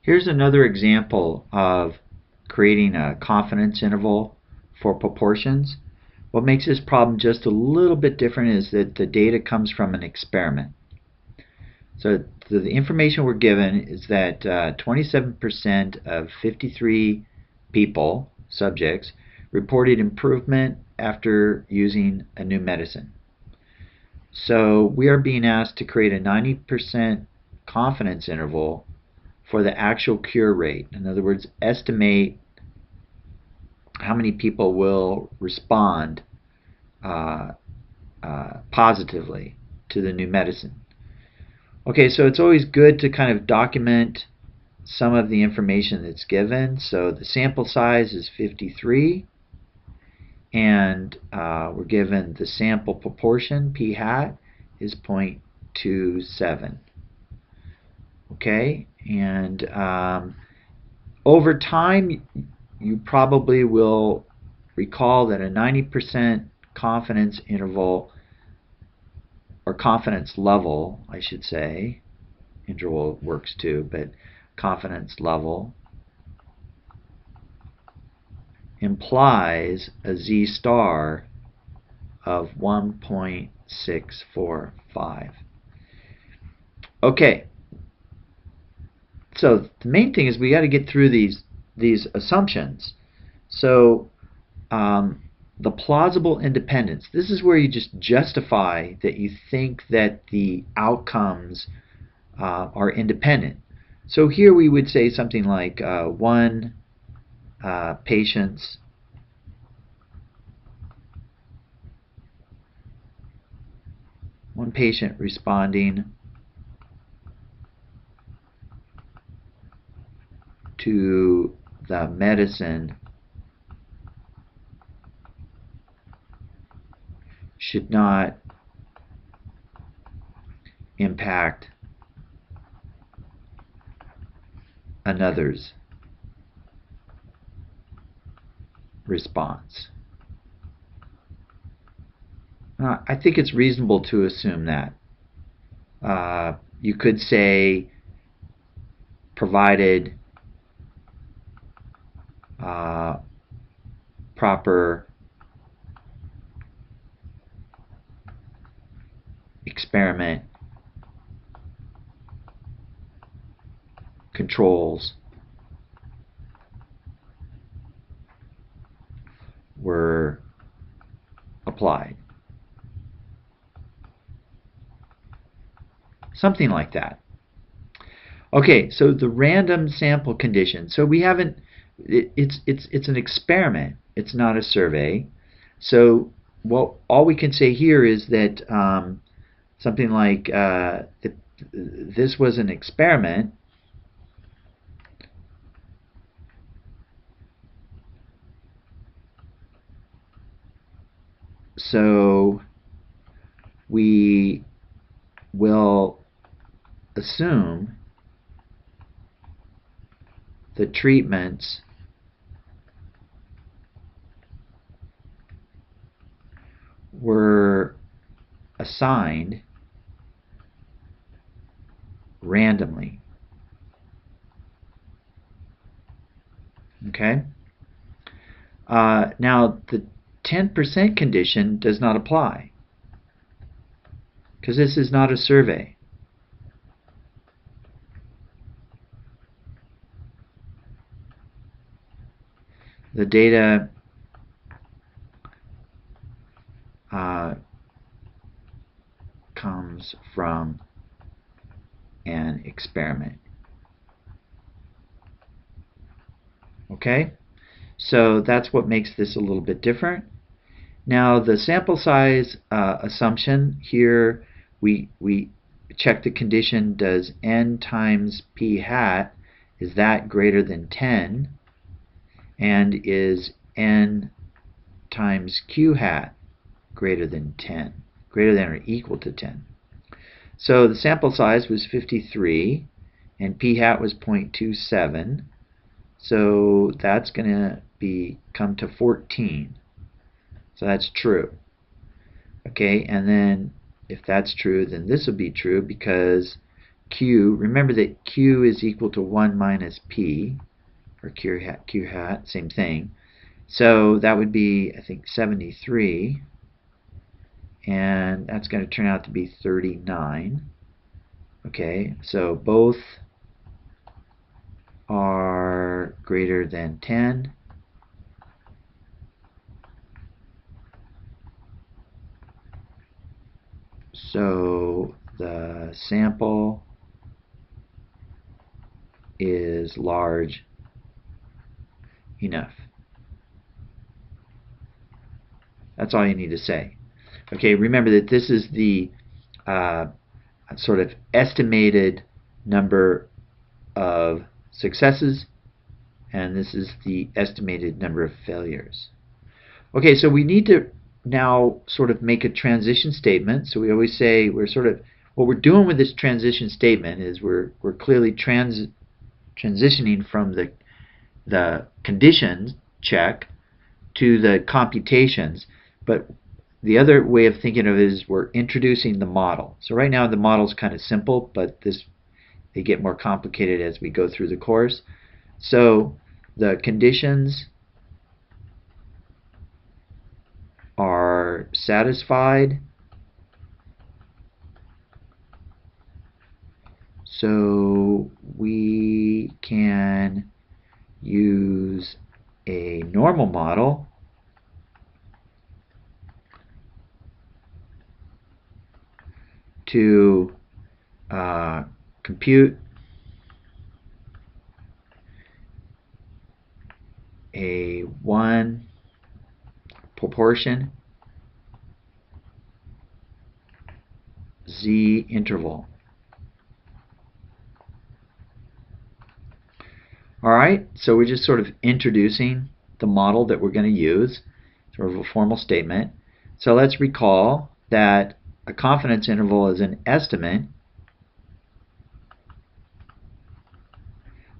Here's another example of creating a confidence interval for proportions. What makes this problem just a little bit different is that the data comes from an experiment. So the information we're given is that 27% of 53 people, subjects, reported improvement after using a new medicine. So we are being asked to create a 90% confidence interval for the actual cure rate. In other words, estimate how many people will respond positively to the new medicine. Okay, so it's always good to kind of document some of the information that's given. So the sample size is 53, and we're given the sample proportion, p hat, is 0.27. Okay, and over time, you probably will recall that a 90% confidence interval, or confidence level, I should say, interval works too, but confidence level implies a z-star of 1.645. Okay, so the main thing is we got to get through these assumptions. So the plausible independence, this is where you just justify that you think that the outcomes are independent. So here we would say something like one patient responding to the medicine should not impact another's response. I think it's reasonable to assume that. You could say, provided proper experiment controls were applied. Something like that. Okay, so the random sample condition. So we haven't, it's an experiment. It's not a survey. So all we can say here is that something like this was an experiment. So we will assume the treatments were assigned randomly. Okay? Now, the 10% condition does not apply because this is not a survey. The data comes from an experiment. Okay? So that's what makes this a little bit different. Now the sample size assumption here, we check the condition, does n times p hat, is that greater than 10? And is n times q hat greater than 10? Greater than or equal to 10? So the sample size was 53 and p hat was 0.27. So that's going to come to 14. So that's true. Okay, and then if that's true, then this will be true because Q. Remember that Q is equal to 1 minus P, or Q hat, same thing. So that would be, I think, 73, and that's going to turn out to be 39. Okay, so both are greater than 10. So the sample is large enough. That's all you need to say. Okay, remember that this is the sort of estimated number of successes, and this is the estimated number of failures. Okay, so we need to now sort of make a transition statement. So we always say what we're doing with this transition statement is we're clearly transitioning from the conditions check to the computations, but the other way of thinking of it is we're introducing the model. So right now the model is kind of simple, but they get more complicated as we go through the course. So the conditions are satisfied, so we can use a normal model to compute a one proportion Z interval. Alright, so we're just sort of introducing the model that we're going to use, sort of a formal statement. So let's recall that a confidence interval is an estimate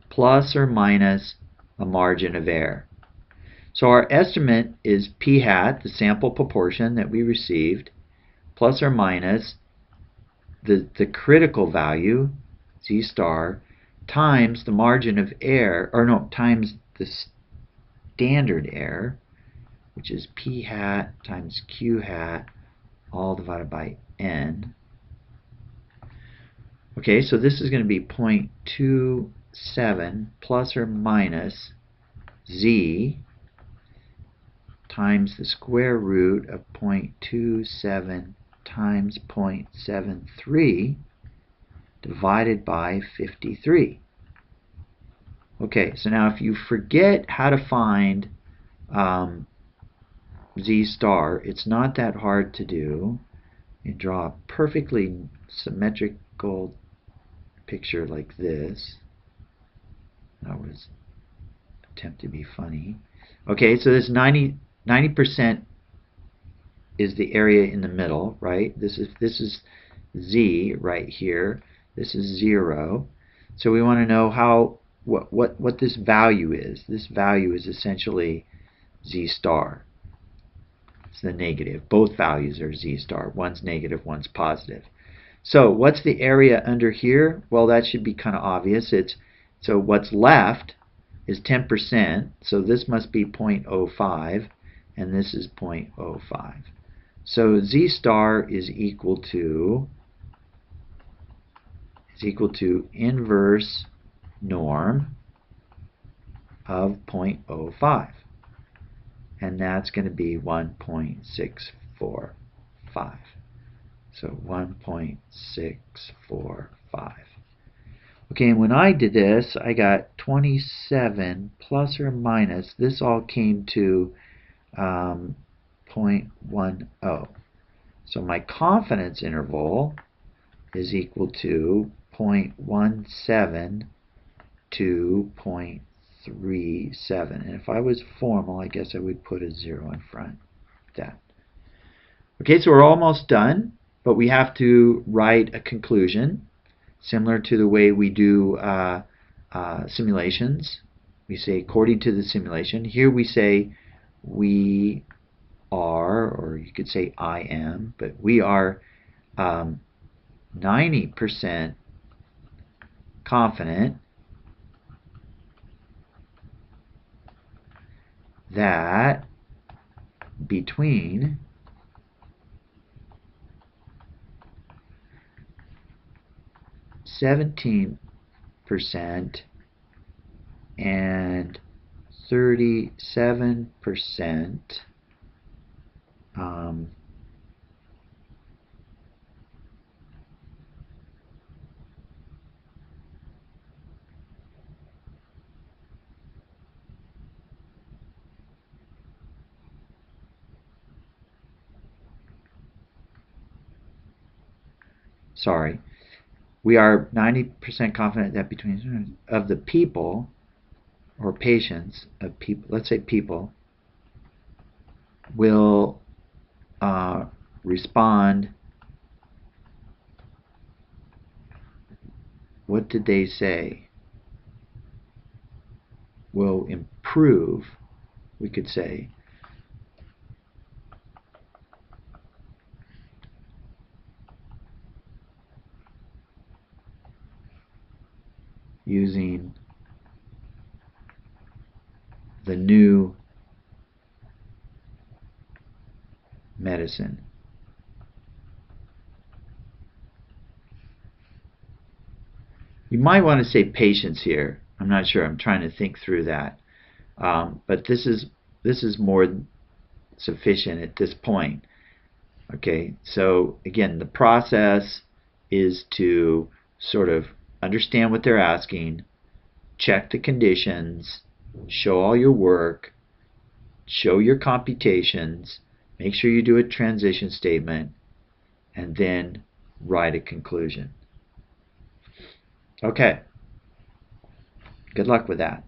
plus or minus a margin of error. So our estimate is p hat, the sample proportion that we received, plus or minus the critical value, Z star, times the margin of error, or no, times the standard error, which is p hat times q hat, all divided by n. Okay, so this is going to be 0.27 plus or minus Z times the square root of 0.27 times 0.73 divided by 53. Okay, so now if you forget how to find Z star, it's not that hard to do. You draw a perfectly symmetrical picture like this. That was an attempt to be funny. Okay, so this 90% is the area in the middle, right? This is Z right here. This is 0. So we want to know what this value is. This value is essentially Z star. It's the negative. Both values are Z star. One's negative, one's positive. So what's the area under here? Well, that should be kind of obvious. So what's left is 10%. So this must be 0.05, and this is 0.05. So Z star is equal to inverse norm of 0.05. And that's going to be 1.645. So 1.645. Okay, and when I did this, I got 27 plus or minus. This all came to 0.10. So my confidence interval is equal to 0.17 to 0.37. And if I was formal, I guess I would put a 0 in front of that. Okay, so we're almost done, but we have to write a conclusion similar to the way we do simulations. We say according to the simulation. Here we say we are, or you could say I am, but we are 90% confident that between %17 and 37%, we are 90% confident that between of the people or patients of people, let's say people, will respond. What did they say? Will improve, we could say, using the new medicine. You might want to say patients here. I'm not sure. I'm trying to think through that. But this is more sufficient at this point. Okay, so again, the process is to sort of understand what they're asking, check the conditions, show all your work, show your computations, make sure you do a transition statement, and then write a conclusion. Okay, good luck with that.